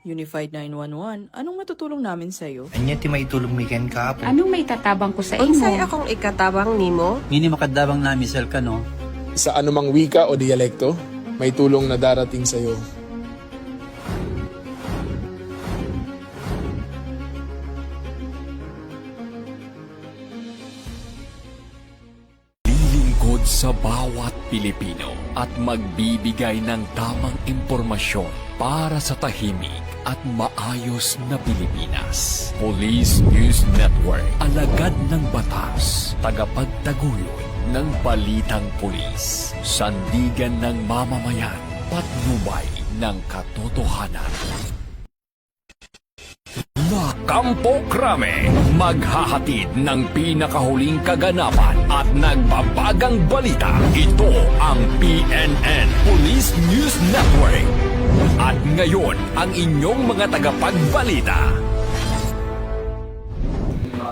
Unified 911, anong matutulong namin sa'yo? Anya ti maitulong mi ken kaapo. Anong may tatabang ko sa imo? Unsay akong ikatabang nimo? Ngini makadabang na misal ka no. Sa anumang wika o dialekto, may tulong na darating sa iyo. Lilingkod sa bawat Pilipino at magbibigay ng tamang impormasyon para sa tahimik at maayos na Pilipinas. Police News Network, alagad ng batas, tagapagtaguyod ng balitang pulis, sandigan ng mamamayan, patnubay ng katotohanan. La Campo Crame, maghahatid ng pinakahuling kaganapan at nagbabagang balita. Ito ang PNN Police News Network. At ngayon, ang inyong mga tagapagbalita.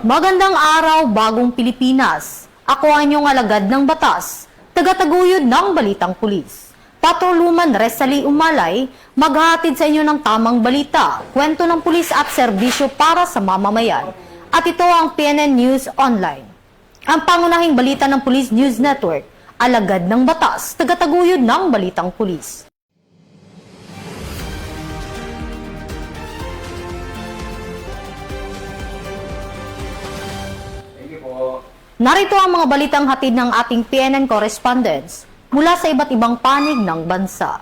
Magandang araw, bagong Pilipinas. Ako ang inyong alagad ng batas, tagataguyod ng Balitang Pulis. Patroluman Resali Umalay, maghahatid sa inyo ng tamang balita, kwento ng pulis at serbisyo para sa mamamayan. At ito ang PNN News Online. Ang pangunahing balita ng Police News Network, alagad ng batas, tagataguyod ng Balitang Pulis. Narito ang mga balitang hatid ng ating PNN correspondents mula sa iba't ibang panig ng bansa.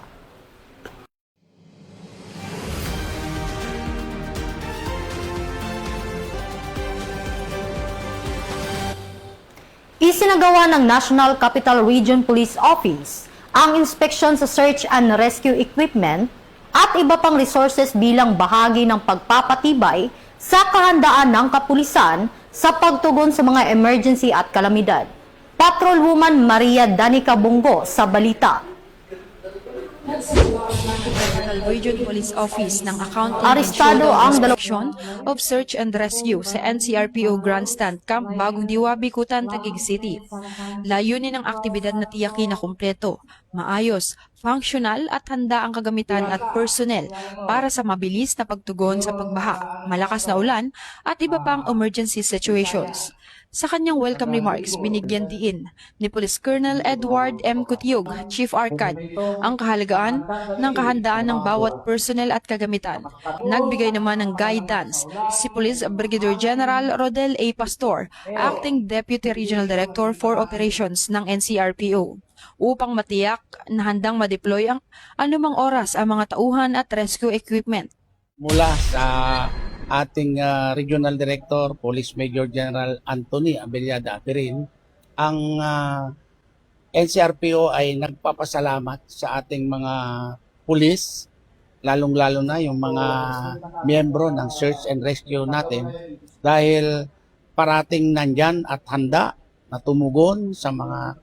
Isinagawa ng National Capital Region Police Office ang inspeksyon sa search and rescue equipment at iba pang resources bilang bahagi ng pagpapatibay sa kahandaan ng kapulisan sa pagtugon sa mga emergency at kalamidad. Patrolwoman Maria Danica Bungo sa balita. Capital Region Police Office ng Accounting Arestado ang Inspection of Search and Rescue sa NCRPO Grandstand Camp Bagong Diwa, Bicutan, Taguig City. Layunin ng aktibidad na tiyakin na kumpleto, maayos, functional at handa ang kagamitan at personnel para sa mabilis na pagtugon sa pagbaha, malakas na ulan at iba pang emergency situations. Sa kanyang welcome remarks, binigyan diin ni Police Colonel Edward M. Cutiug, Chief Arcad, ang kahalagaan ng kahandaan ng bawat personnel at kagamitan. Nagbigay naman ng guidance si Police Brigadier General Rodel A. Pastor, Acting Deputy Regional Director for Operations ng NCRPO, upang matiyak na handang ma-deploy ang anumang oras ang mga tauhan at rescue equipment. Mula sa ating Regional Director, Police Major General Anthony Abellada Apirin, ang NCRPO ay nagpapasalamat sa ating mga pulis, lalong-lalo na yung mga miyembro ng search and rescue natin, dahil parating nandyan at handa na tumugon sa mga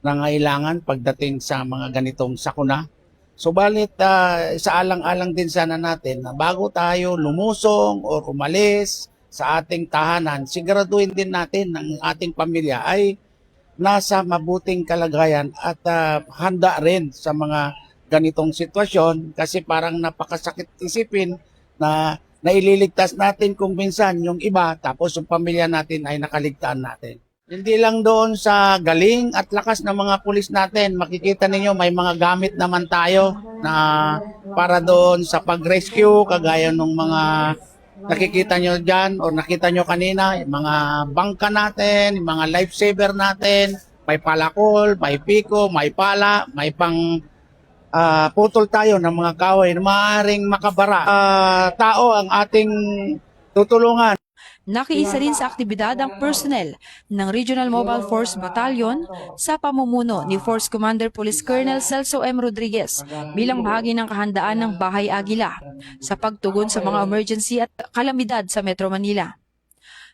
nangailangan pagdating sa mga ganitong sakuna. Subalit sa alang-alang din sana natin na bago tayo lumusong o umalis sa ating tahanan, siguraduhin din natin ng ating pamilya ay nasa mabuting kalagayan at handa rin sa mga ganitong sitwasyon, kasi parang napakasakit isipin na naililigtas natin kung minsan yung iba tapos yung pamilya natin ay nakaligtaan natin. Hindi lang doon sa galing at lakas ng mga pulis natin, makikita ninyo may mga gamit naman tayo na para doon sa pag-rescue, kagaya ng mga nakikita nyo dyan o nakita nyo kanina, yung mga bangka natin, yung mga lifesaver natin, may palakol, may piko, may pala, may pang putol tayo ng mga kahoy na maaaring makabara. Tao ang ating tutulungan. Nakiisa rin sa aktibidad ang personnel ng Regional Mobile Force Battalion sa pamumuno ni Force Commander Police Colonel Celso M. Rodriguez bilang bahagi ng kahandaan ng Bahay Agila sa pagtugon sa mga emergency at kalamidad sa Metro Manila.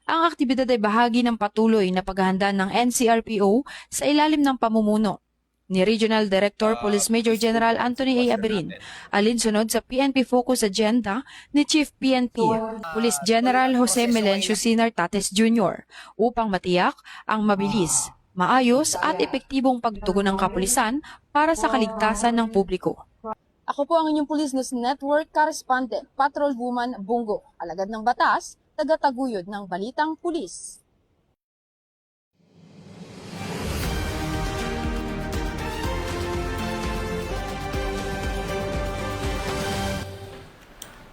Ang aktibidad ay bahagi ng patuloy na paghahanda ng NCRPO sa ilalim ng pamumuno ni Regional Director Police Major General Anthony A. Aberin, alinsunod sa PNP Focus Agenda ni Chief PNP Police General Jose Melencio Sinar Tates Jr. upang matiyak ang mabilis, maayos at epektibong pagtugon ng kapulisan para sa kaligtasan ng publiko. Ako po ang inyong Police News Network correspondent, Patrolwoman Bungo, alagad ng batas, tagataguyod ng balitang pulis.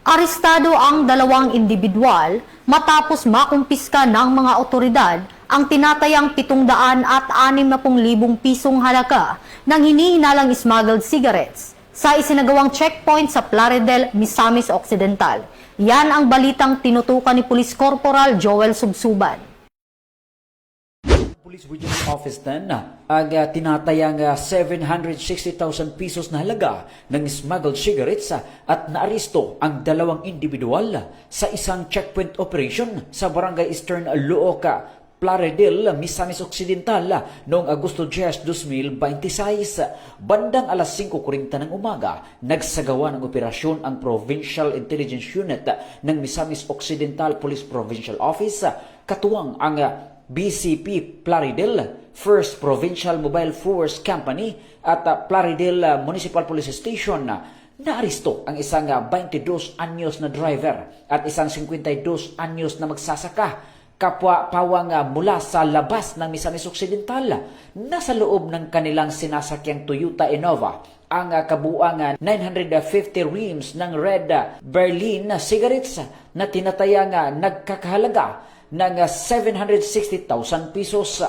Arestado ang dalawang individual matapos makumpiska ng mga otoridad ang tinatayang 760,000 pisong halaga ng hinihinalang smuggled cigarettes sa isinagawang checkpoint sa Plaridel, Misamis Occidental. Yan ang balitang tinutukan ni Police Corporal Joel Subsuban. Police Regional Office din ang tinatayang 760,000 pesos na halaga ng smuggled cigarettes at naaresto ang dalawang individual sa isang checkpoint operation sa Barangay Eastern Looca, Plaridel, Misamis Occidental noong Agosto 10, 2026. Bandang alas 5:40 ng umaga, nagsagawa ng operasyon ang Provincial Intelligence Unit ng Misamis Occidental Police Provincial Office, katuwang ang BCP Plaridel, First Provincial Mobile Force Company at Plaridel Municipal Police Station. Naaresto ang isang 22 anyos na driver at isang 52 anyos na magsasaka, kapwa pawang mula sa labas ng Misamis Occidental. Nasa loob ng kanilang sinasakyang Toyota Innova ang kabuuang 950 reams ng Red Berlin cigarettes na tinatayang nagkakahalaga ng 760,000 pesos.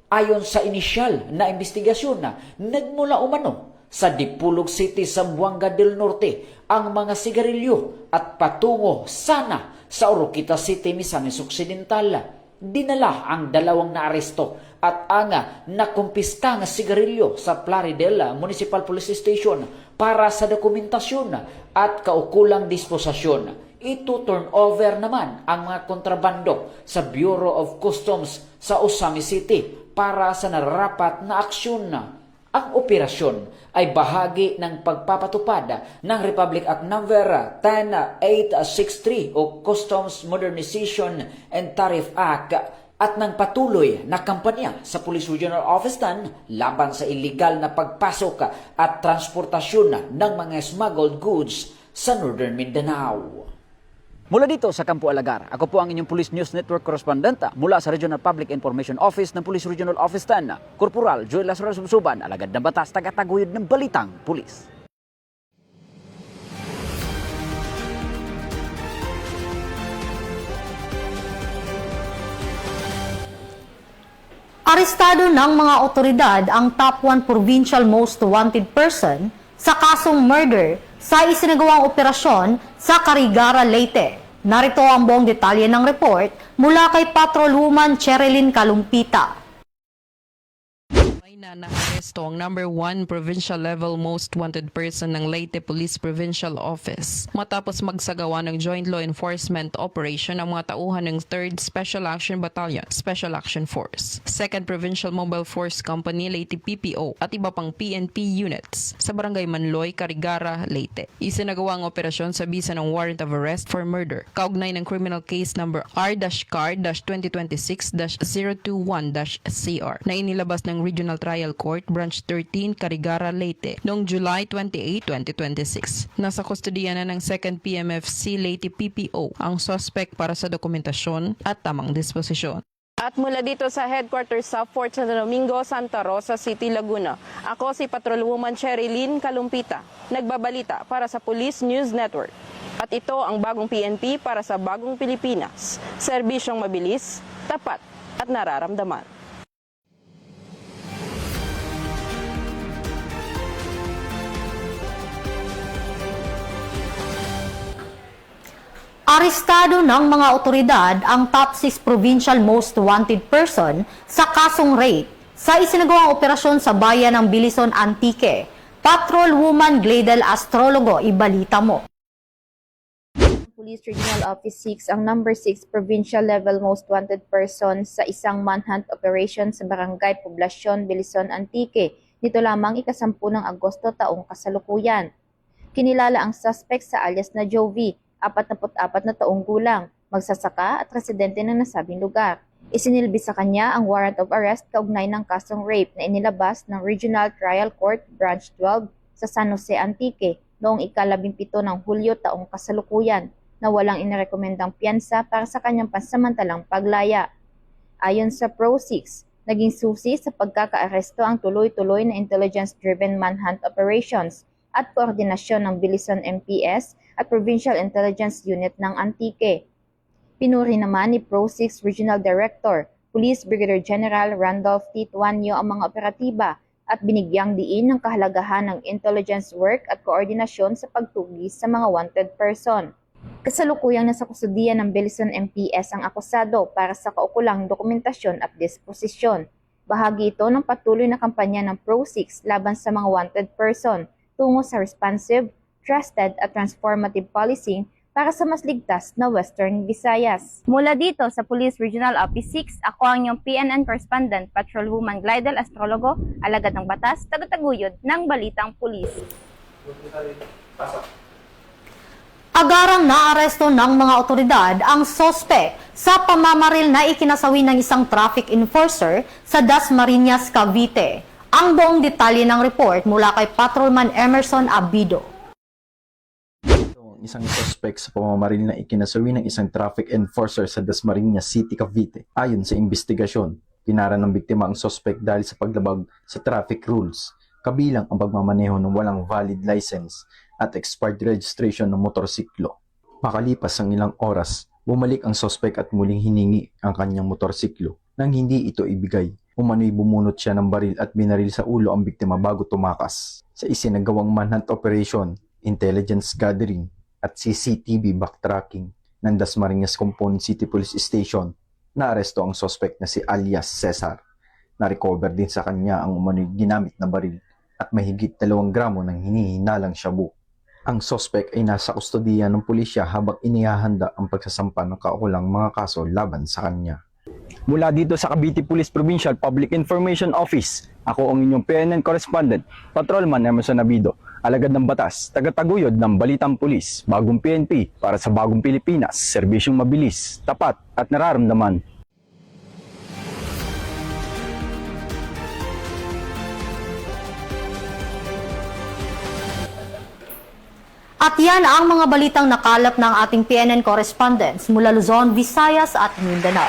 Ayon sa inisyal na investigasyon, nagmula umano sa Dipolog City, Zamboanga del Norte ang mga sigarilyo at patungo sana sa Oroquita City, Misamis Occidental. Dinala ang dalawang naaresto at ang nakumpiskang sigarilyo sa Plaridel Municipal Police Station para sa dokumentasyon at kaukulang disposasyon. Ito turn over naman ang mga kontrabando sa Bureau of Customs sa Osami City para sa nararapat na aksyon. Ang operasyon ay bahagi ng pagpapatupad ng Republic Act No. 10863 o Customs Modernization and Tariff Act at ng patuloy na kampanya sa Police Regional Office laban sa illegal na pagpasok at transportasyon ng mga smuggled goods sa Northern Mindanao. Mula dito sa Campo Alagar, ako po ang inyong Police News Network correspondent mula sa Regional Public Information Office ng Police Regional Office 10, Corporal Joel Lazaro Subsuban, alagad ng batas, tagataguyod ng balitang pulis. Arestado ng mga otoridad ang top 1 provincial most wanted person sa kasong murder sa isinagawang operasyon sa Carigara, Leyte. Narito ang buong detalye ng report mula kay Patrolwoman Cherilyn Kalumpita. Na naaresto ang number 1 provincial level most wanted person ng Leyte Police Provincial Office matapos magsagawa ng joint law enforcement operation ang mga tauhan ng 3rd Special Action Battalion, Special Action Force, 2nd Provincial Mobile Force Company, Leyte PPO at iba pang PNP units sa Barangay Manloy, Carigara, Leyte. Isinagawa ang operasyon sa bisa ng warrant of arrest for murder kaugnay ng criminal case number R-CAR-2026-021-CR na inilabas ng Regional Trial Court, Branch 13, Carigara, Leyte, noong July 28, 2026. Nasa kustodiya na ng 2nd PMFC Leyte PPO ang suspect para sa dokumentasyon at tamang disposisyon. At mula dito sa headquarters sa Fort Santo Domingo, Santa Rosa City, Laguna, ako si Patrolwoman Cherilyn Kalumpita, nagbabalita para sa Police News Network. At ito ang bagong PNP para sa bagong Pilipinas. Serbisyong mabilis, tapat at nararamdaman. Arestado ng mga otoridad ang top 6 provincial most wanted person sa kasong rape sa isinagawang operasyon sa bayan ng Bilison, Antique. Patrolwoman Gladel Astrologo, ibalita mo. Police Regional Office 6 ang number 6 provincial level most wanted person sa isang manhunt operation sa Barangay Poblasyon, Bilison, Antique. Nito lamang ikasampu ng Agosto taong kasalukuyan. Kinilala ang suspect sa alias na Jovi, 44 na taong gulang, magsasaka at residente ng nasabing lugar. Isinilbi sa kanya ang warrant of arrest kaugnay ng kasong rape na inilabas ng Regional Trial Court Branch 12 sa San Jose, Antique noong ika-17 ng Hulyo taong kasalukuyan na walang inirekomendang piyansa para sa kanyang pansamantalang paglaya. Ayon sa Pro-6, naging susi sa pagkakaaresto ang tuloy-tuloy na intelligence-driven manhunt operations at koordinasyon ng Bilisan MPS at Provincial Intelligence Unit ng Antique. Pinuri naman ni Pro-6 Regional Director, Police Brigadier General Randolph T. Tuanyo ang mga operatiba at binigyang diin ng kahalagahan ng intelligence work at koordinasyon sa pagtugis sa mga wanted person. Kasalukuyang nasa kustudiya ng Bilisan MPS ang akusado para sa kaukulang dokumentasyon at disposisyon. Bahagi ito ng patuloy na kampanya ng Pro-6 laban sa mga wanted person tungo sa responsive, trusted at transformative policing para sa mas ligtas na Western Visayas. Mula dito sa Police Regional Office 6, ako ang inyong PNN Correspondent, Patrolwoman Glidel Astrologo, alagad ng batas, tagataguyod ng Balitang Pulis. Agarang naaresto ng mga otoridad ang sospek sa pamamaril na ikinasawi ng isang traffic enforcer sa Dasmariñas, Cavite. Ang buong detalye ng report mula kay Patrolman Emerson Abido. Isang suspect sa pamamaril na ikinasawi ng isang traffic enforcer sa Dasmariñas City, Cavite. Ayon sa investigasyon, kinara ng biktima ang suspect dahil sa paglabag sa traffic rules, kabilang ang pagmamaneho ng walang valid license at expired registration ng motorsiklo. Makalipas ang ilang oras, bumalik ang suspect at muling hiningi ang kanyang motorsiklo. Nang hindi ito ibigay, umano'y bumunot siya ng baril at binaril sa ulo ang biktima bago tumakas. Sa isinagawang manhunt operation, intelligence gathering, at CCTV backtracking ng Dasmariñas Component City Police Station, naaresto ang suspect na si alias Cesar. Na-recover din sa kanya ang umano'y ginamit na baril at mahigit 2 gramo ng hinihinalang shabu. Ang suspect ay nasa kustodiya ng pulisya habang inihahanda ang pagsasampa ng kaukulang mga kaso laban sa kanya. Mula dito sa Cavite Police Provincial Public Information Office, ako ang inyong PNN Correspondent, Patrolman Emerson Abido, alagad ng batas, tagataguyod ng Balitang Pulis, bagong PNP para sa bagong Pilipinas, serbisyong mabilis, tapat at nararamdaman. At yan ang mga balitang nakalap ng ating PNN correspondents mula Luzon, Visayas at Mindanao.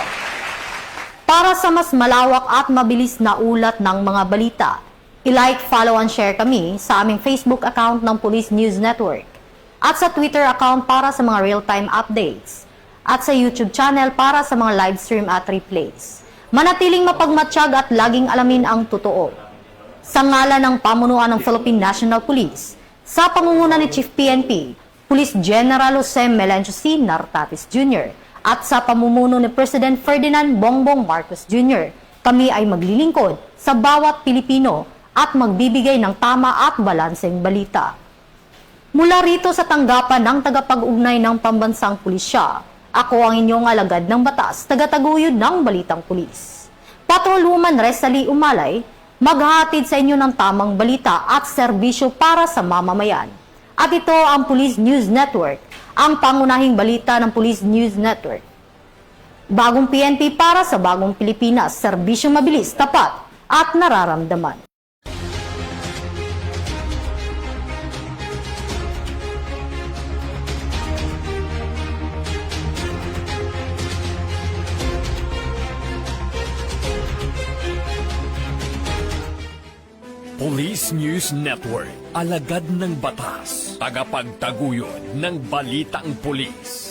Para sa mas malawak at mabilis na ulat ng mga balita, i-like, follow and share kami sa aming Facebook account ng Police News Network at sa Twitter account para sa mga real-time updates at sa YouTube channel para sa mga live stream at replays. Manatiling mapagmatsyag at laging alamin ang totoo. Sa ngalan ng pamunuan ng Philippine National Police, sa pangunguna ni Chief PNP, Police General Jose Melencio C. Nartatis Jr. at sa pamumuno ni President Ferdinand Bongbong Marcos Jr., kami ay maglilingkod sa bawat Pilipino at magbibigay ng tama at balanseng balita. Mula rito sa tanggapan ng tagapag-ugnay ng Pambansang Pulisya, ako ang inyong alagad ng batas, tagataguyod ng Balitang Pulis. Patrolwoman Resalie Umalay, maghahatid sa inyo ng tamang balita at serbisyo para sa mamamayan. At ito ang Police News Network, ang pangunahing balita ng Police News Network. Bagong PNP para sa bagong Pilipinas, serbisyong mabilis, tapat at nararamdaman. Police News Network, alagad ng batas, tagapagtaguyod ng Balitang Pulis.